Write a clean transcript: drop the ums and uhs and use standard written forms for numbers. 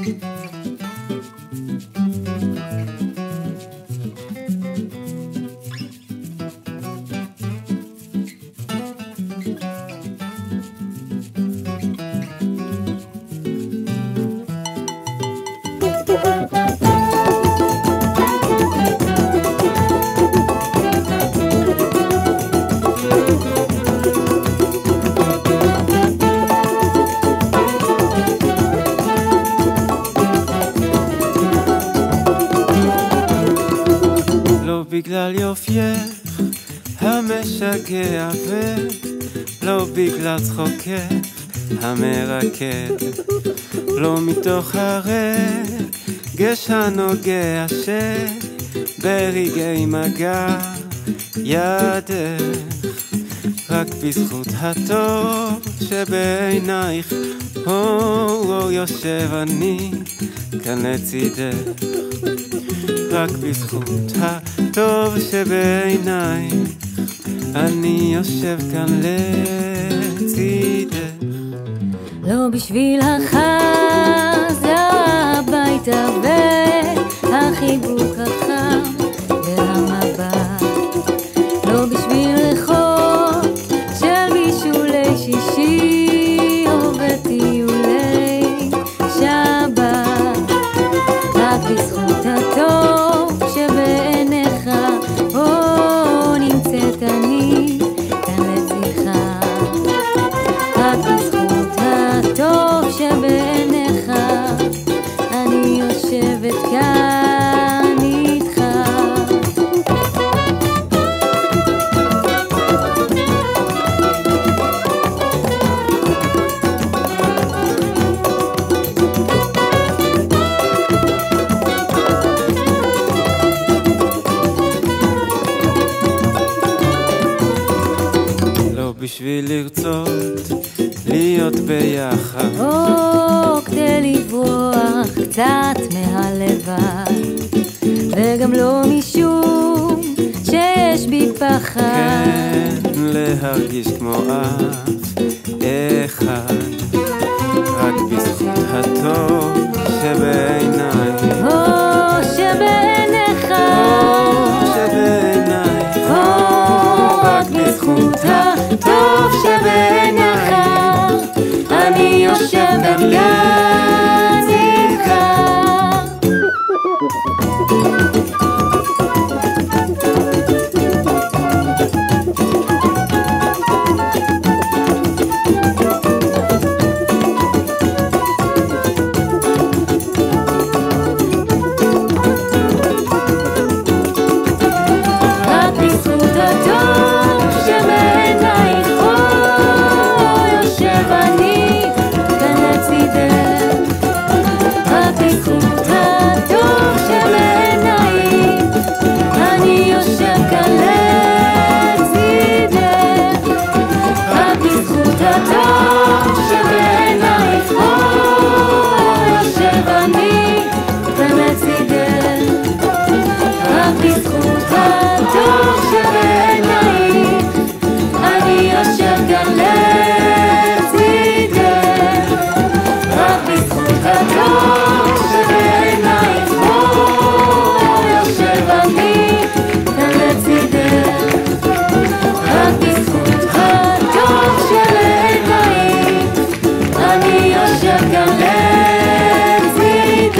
לא בגלל יופייך המשגע ולא בגלל צחוקך המרקד, לא מתוך הרגש הנוגע שברגעי מגע ידך, רק בזכות הטוב שבעינייך יושב אני כאן לצידך, רק בזכות הטוב שבעינייך אני יושב כאן לצידך. לא בשביל החזה הביתה והחיבוק החם והמבט, לא בשביל רחוב של בישולי שישי או בטיולי שבת, רק בזכות הטוב שבעיניך נמצאת אני כאן לצדך, רק בזכות הטוב שבעיניך אני יושבת כאן איתך. בשביל לרצות להיות ביחד, או כדי לברוח קצת מהלבד, וגם לא משום שיש בי פחד, כן להרגיש כמו אף אחד, רק בזכות הטוב שבעינייך, שבעיניך, שבעינייך, רק בזכות הטוב שבעיניך אני יושב כאן איתך. רק בזכות הטוב שבעינייך יושב אני כאן לצידך, רק בזכות הטוב שבעינייך אני יושב כאן לצידך, רק בזכות הטוב שבעינייך יושב אני כאן לצידך, רק בזכות הטוב שבעינייך אני יושב כאן לצידך, רק בזכות הטוב שבעינייך יושב אני כאן לצידך, רק בזכות הטוב שבעינייך אני יושב כאן לצידך.